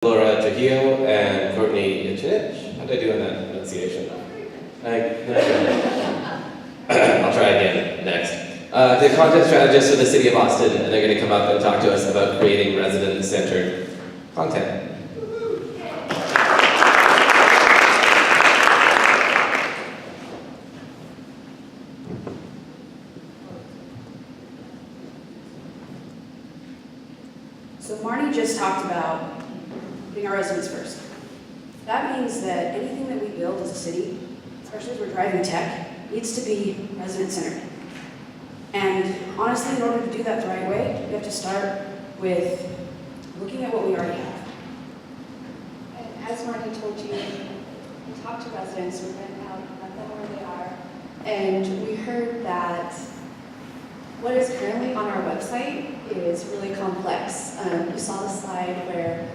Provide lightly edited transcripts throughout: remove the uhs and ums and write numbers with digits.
Trujillo and Courtney. Jacinic. How did I do on that pronunciation? I'll try again next. The content strategists for the City of Austin, and they're going to come up and talk to us about creating resident-centered content. So Marnie just talked about putting our residents first. That means that anything that we build as a city, especially if we're driving tech, needs to be resident-centered. And honestly, in order to do that the right way, we have to start with looking at what we already have. And as Marnie told you, we talked to residents, we went out, met them where they are, and we heard that what is currently on our website is really complex. You saw the slide where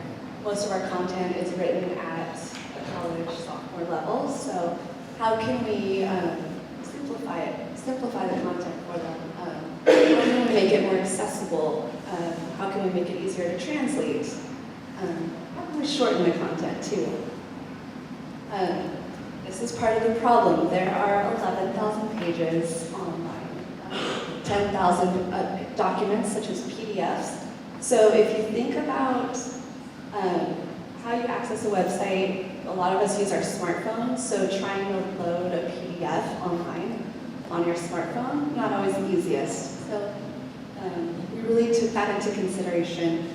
most of our content is written at a college sophomore level, so how can we simplify the content for them? How can we make it more accessible? How can we make it easier to translate? How can we shorten the content too? This is part of the problem. There are 11,000 pages online, 10,000 documents such as PDFs. So if you think about how you access a website, a lot of us use our smartphones, so trying to load a PDF online on your smartphone, not always the easiest. So we really took that into consideration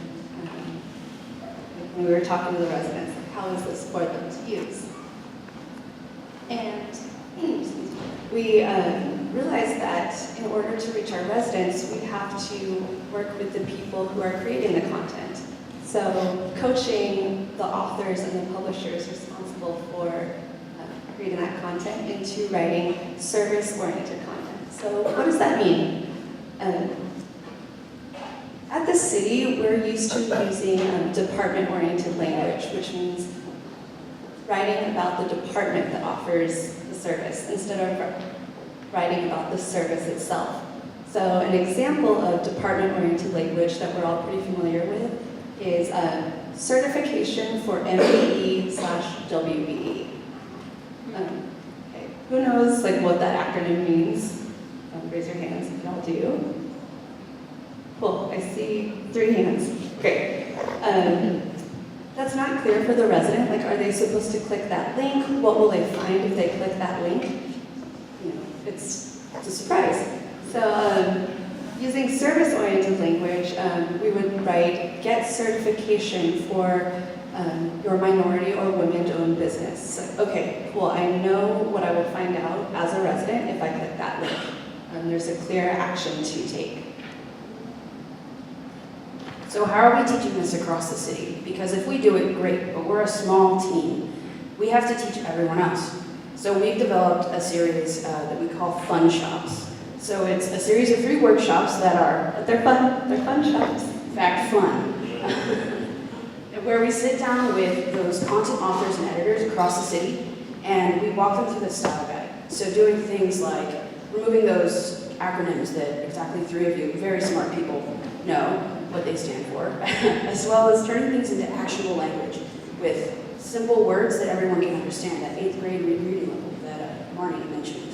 when we were talking to the residents, like how is this for them to use? And we realized that in order to reach our residents, we have to work with the people who are creating the content. So coaching the authors and the publishers responsible for creating that content into writing service-oriented content. So what does that mean? At the city, we're used to using department-oriented language, which means writing about the department that offers the service instead of writing about the service itself. So an example of department-oriented language that we're all pretty familiar with is certification for MBE/WBE. Okay. Who knows what that acronym means? Raise your hands if y'all do. Cool, I see 3 hands. Great. That's not clear for the resident. Are they supposed to click that link? What will they find if they click that link? It's a surprise. So using service-oriented language, we would write, get certification for your minority or women-owned business. Okay, cool, I know what I will find out as a resident if I click that link. There's a clear action to take. So how are we teaching this across the city? Because if we do it, great, but we're a small team. We have to teach everyone else. So we've developed a series that we call Fun Shops. So it's a series of 3 workshops they're fun shops. In fact, fun. Where we sit down with those content authors and editors across the city, and we walk them through the style guide. So doing things like removing those acronyms that exactly 3 of you, very smart people, know what they stand for, as well as turning things into actionable language with simple words that everyone can understand, that 8th grade reading level that Marnie mentioned.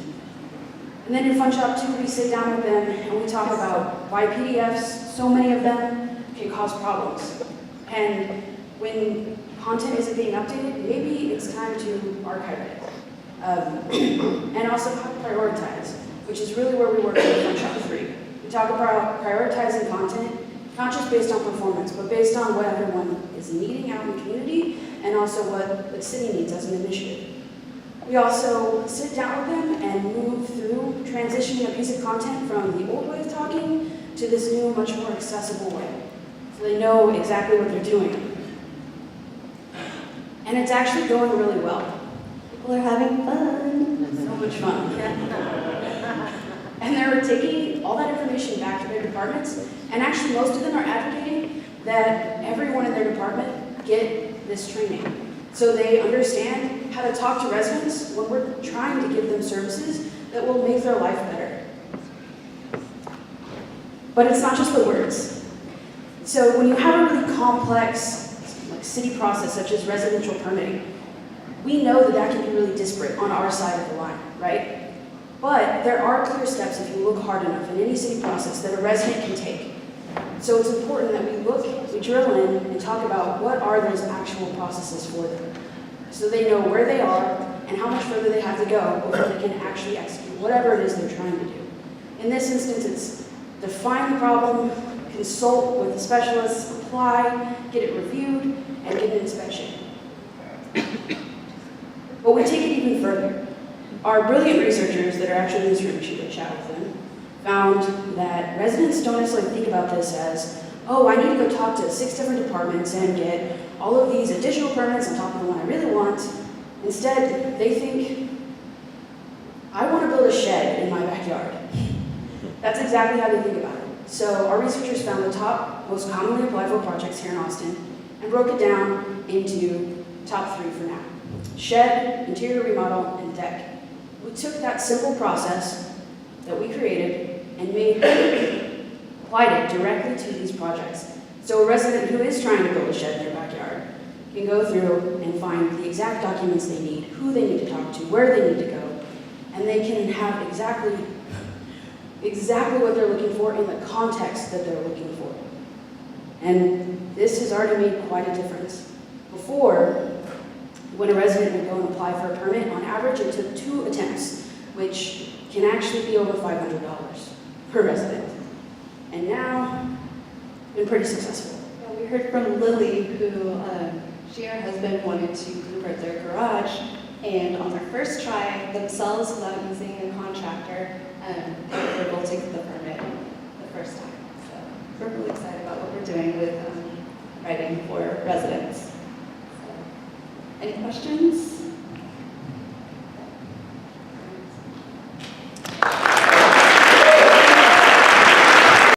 And then in Fun Shop 2, we sit down with them and we talk about why PDFs, so many of them, can cause problems. And when content isn't being updated, maybe it's time to archive it. And also how to prioritize, which is really where we work in Fun Shop 3. We talk about prioritizing content, not just based on performance, but based on what everyone is needing out in the community, and also what the city needs as an initiative. We also sit down with them and move through transitioning a piece of content from the old way of talking to this new, much more accessible way. So they know exactly what they're doing. And it's actually going really well. People are having fun. So much fun. And they're taking all that information back to their departments, and actually most of them are advocating that everyone in their department get this training. So they understand how to talk to residents when we're trying to give them services that will make their life better. But it's not just the words. So when you have a really complex city process such as residential permitting. We know that that can be really disparate on our side of the line, right? But there are clear steps if you look hard enough in any city process that a resident can take. So it's important that we drill in and talk about what are those actual processes for them. So they know where they are and how much further they have to go before they can actually execute whatever it is they're trying to do. In this instance, it's define the problem, consult with the specialists, apply, get it reviewed, and get an inspection. But we take it even further. Our brilliant researchers that are actually in this room, you should chat with them, found that residents don't necessarily think about this as, oh, I need to go talk to 6 different departments and get all of these additional permits on top of the one I really want. Instead, they think, I want to build a shed in my backyard. That's exactly how they think about it. So our researchers found the top most commonly applied for projects here in Austin and broke it down into top 3 for now. Shed, interior remodel, and deck. We took that simple process that we created and applied it directly to these projects. So a resident who is trying to build a shed in their backyard can go through and find the exact documents they need, who they need to talk to, where they need to go, and they can have exactly what they're looking for in the context that they're looking for. And this has already made quite a difference. Before, when a resident would go and apply for a permit, on average it took 2 attempts, which can actually be over $500 per resident. And now, it's been pretty successful. Yeah, we heard from Lily, who she and her husband wanted to convert their garage, and on their first try, themselves without using a contractor, they were able to get the permit the first time. So we're really excited about what we're doing with writing for residents. So, any questions?